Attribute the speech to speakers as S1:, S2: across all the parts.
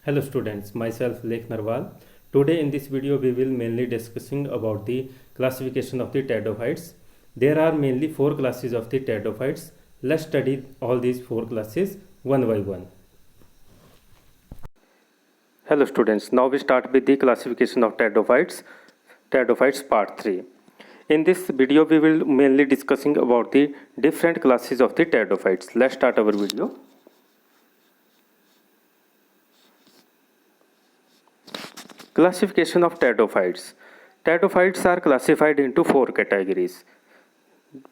S1: Hello students, myself Lek Narwal. Today in this video we will mainly discussing about the classification of the pteridophytes. There are mainly 4 classes of the pteridophytes. Let's study all these 4 classes one by one. Hello students, now we start with the classification of pteridophytes. Pteridophytes part 3. In this video we will mainly discussing about the different classes of the pteridophytes. Let's start our video. Classification of pteridophytes. Pteridophytes are classified into 4 categories.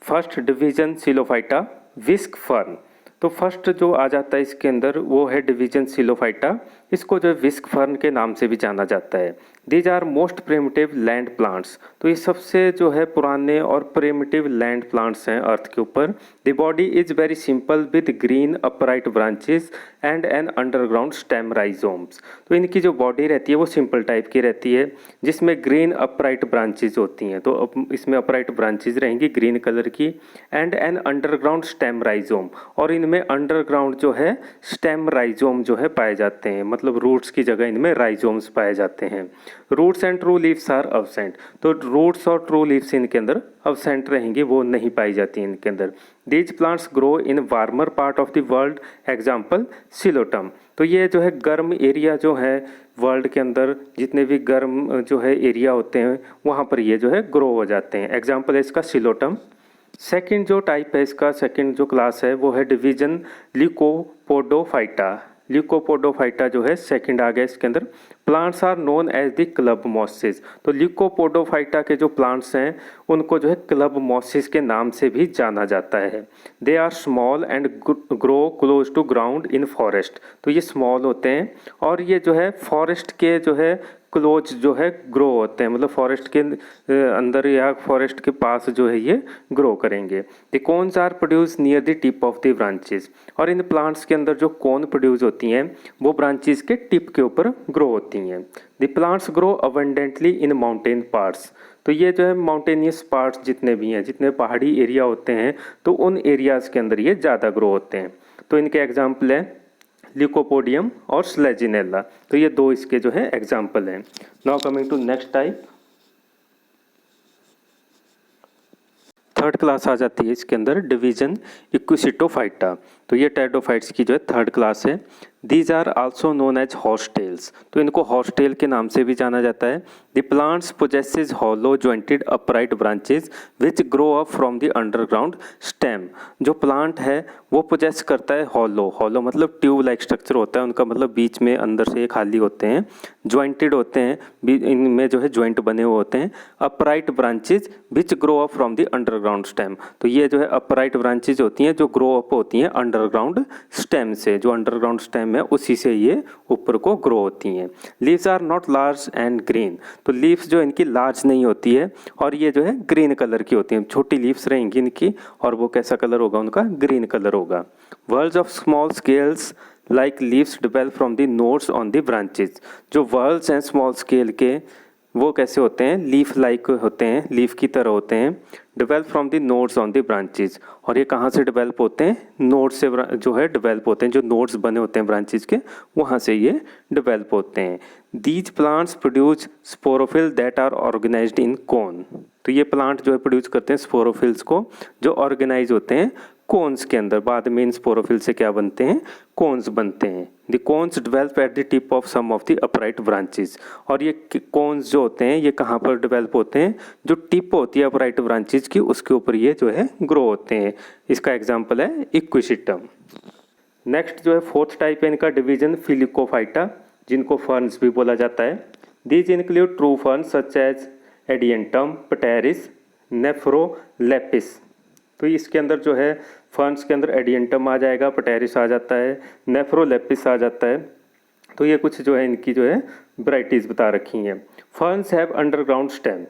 S1: First division psilophyta whisk fern. तो first जो आ जाता है इसके अंदर वो है division सिलोफाइटा। इसको जो है विस्क फर्न के नाम से भी जाना जाता है। These are most primitive land plants. तो ये सबसे जो है पुराने और प्रिमिटिव लैंड प्लांट्स हैं अर्थ के ऊपर। The body is very simple with green upright branches and an underground stem rhizomes. तो इनकी जो बॉडी रहती है वो सिंपल टाइप की रहती है जिसमें ग्रीन अपराइट ब्रांचेज होती हैं। तो इसमें अपराइट ब्रांचेज रहेंगी ग्रीन कलर की and an underground stem rhizome. और इनमें अंडरग्राउंड जो है स्टेम राइजोम जो है पाए जाते हैं, मतलब रूट्स की जगह इनमें राइजोम्स पाए जाते हैं। Roots and true leaves are absent. तो रूट्स और ट्रू लीव्स इनके अंदर अब्सेंट रहेंगी, वो नहीं पाई जाती हैं इनके अंदर। These plants grow in warmer part of the world, example Psilotum. तो ये जो है गर्म एरिया जो है वर्ल्ड के अंदर, जितने भी गर्म जो है एरिया होते हैं वहाँ पर ये जो है ग्रो हो जाते हैं। एग्जाम्पल है इसका सिलोटम। सेकंड जो टाइप है इसका, सेकंड जो क्लास है वो है डिवीजन ल्यूकोपोडोफाइटा। ल्यूकोपोडोफाइटा जो है सेकंड आ गया इसके अंदर। Plants are known as the club mosses. तो ल्यूकोपोडोफाइटा के जो प्लांट्स हैं उनको जो है क्लब मॉसेस के नाम से भी जाना जाता है। They are small and grow close to ground in forest. तो ये स्मॉल होते हैं और ये जो है फॉरेस्ट के जो है क्लोज जो है ग्रो होते हैं, मतलब फॉरेस्ट के अंदर या फॉरेस्ट के पास जो है ये ग्रो करेंगे। The cones are produce near the tip of the branches. और इन प्लांट्स के अंदर जो कोन प्रोड्यूस होती हैं वो ब्रांचेस के टिप के ऊपर ग्रो होती हैं। The plants grow abundantly in mountain parts. तो ये जो है माउंटेनियस पार्ट्स जितने भी हैं, जितने पहाड़ी एरिया होते हैं तो उन एरियाज़ के अंदर ये ज़्यादा ग्रो होते हैं। तो इनके एग्जाम्पल हैं ल्यूकोपोडियम और स्लेजिनेला। तो ये दो इसके जो है एग्जाम्पल हैं। Now coming to next type, third class आ जाती है इसके अंदर डिवीजन इक्विसिटोफाइटा। तो ये टेरिडोफाइट्स की जो है थर्ड क्लास है। These are also known as horsetails. तो इनको हॉर्सटेल के नाम से भी जाना जाता है। The plants possesses hollow jointed upright branches which grow up from the underground stem. जो प्लांट है वो पोजेस करता है हॉलो। हॉलो मतलब ट्यूब लाइक स्ट्रक्चर होता है उनका, मतलब बीच में अंदर से खाली होते हैं, ज्वाइंटेड होते हैं, इनमें जो है ज्वाइंट बने हुए होते हैं। Upright branches which grow up from the underground stem. तो ये जो है अपराइट ब्रांचेज होती हैं जो ग्रो अप होती हैं अंडरग्राउंड स्टेम से। जो अंडरग्राउंड स्टेम है उसी से ये ऊपर को ग्रो होती हैं। Leaves are not large and green. तो लीव्स जो इनकी लार्ज नहीं होती है और ये जो है ग्रीन कलर की होती हैं। छोटी लीव्स रहेंगी इनकी और वो कैसा कलर होगा उनका, ग्रीन कलर होगा। Whorls of small scales like leaves develop from the nodes on the branches. जो वर्ल्स हैं स्मॉल स्केल के वो कैसे होते हैं, लीफ लाइक होते हैं, लीफ की तरह होते हैं। Develop from the nodes on the branches. और ये कहाँ से डेवलप होते हैं, नोड से जो है डेवलप होते हैं। जो नोड्स बने होते हैं ब्रांचेज के वहाँ से ये डेवलप होते हैं। These plants produce sporophyll that are organised in cone. तो ये प्लांट जो है प्रोड्यूस करते हैं स्पोरोफिल्स को जो ऑर्गेनाइज होते हैं कोन्स के अंदर। बाद में इन स्पोरोफिल से क्या बनते हैं, कोन्स बनते हैं। The cones develop at the tip of some of the upright branches. और ये कोन्स जो होते हैं ये कहाँ पर डेवलप होते हैं, जो टिप होती है अपराइट ब्रांचेस की उसके ऊपर ये जो है ग्रो होते हैं। इसका एग्जाम्पल है इक्विसिटम। नेक्स्ट जो है फोर्थ टाइप है इनका डिवीजन फिलिकोफाइटा, जिनको फर्न्स भी बोला जाता है। These include true ferns such as Adiantum, Pteris, Nephrolepis. तो इसके अंदर जो है फर्न्स के अंदर एडियंटम आ जाएगा, पटेरिस आ जाता है, नेफ्रोलेपिस आ जाता है। तो ये कुछ जो है इनकी जो है वैराइटीज़ बता रखी हैं। Ferns have underground stem.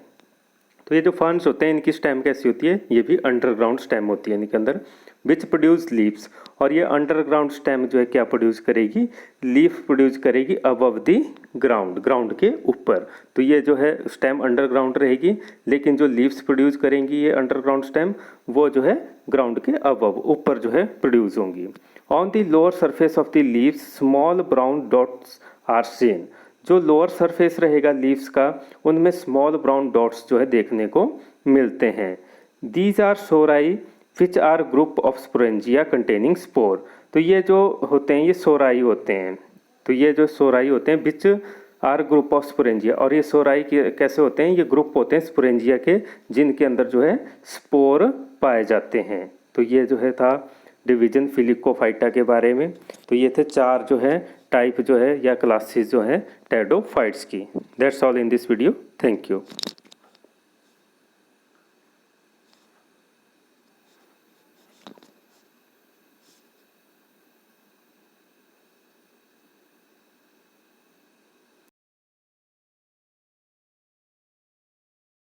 S1: तो ये जो फर्न्स होते हैं इनकी स्टेम कैसी होती है, ये भी अंडरग्राउंड स्टेम होती है इनके अंदर। Which produce leaves. और ये अंडरग्राउंड स्टेम जो है क्या प्रोड्यूस करेगी, लीफ प्रोड्यूस करेगी अबव द ग्राउंड, ग्राउंड के ऊपर। तो ये जो है स्टेम अंडरग्राउंड रहेगी लेकिन जो लीव्स प्रोड्यूस करेंगी ये अंडरग्राउंड स्टेम वो जो है ग्राउंड के अबव, ऊपर जो है प्रोड्यूस होंगी। On the lower surface of the leaves small brown dots are seen. जो लोअर सरफेस रहेगा लीव्स का, उनमें स्मॉल ब्राउन डॉट्स जो है देखने को मिलते हैं। These are sori which are group of sporangia containing spore. तो ये जो होते हैं ये सोराई होते हैं। तो ये जो सोराई होते हैं which are group of sporangia, और ये सोराई कैसे होते हैं, ये ग्रुप होते हैं स्पोरेंजिया के जिनके अंदर जो है स्पोर पाए जाते हैं। तो ये जो है था डिवीजन फिलिकोफाइटा के बारे में। तो ये थे 4 जो है टाइप जो है या क्लासेस जो है टेरिडोफाइट्स की। That's all in this video. Thank you.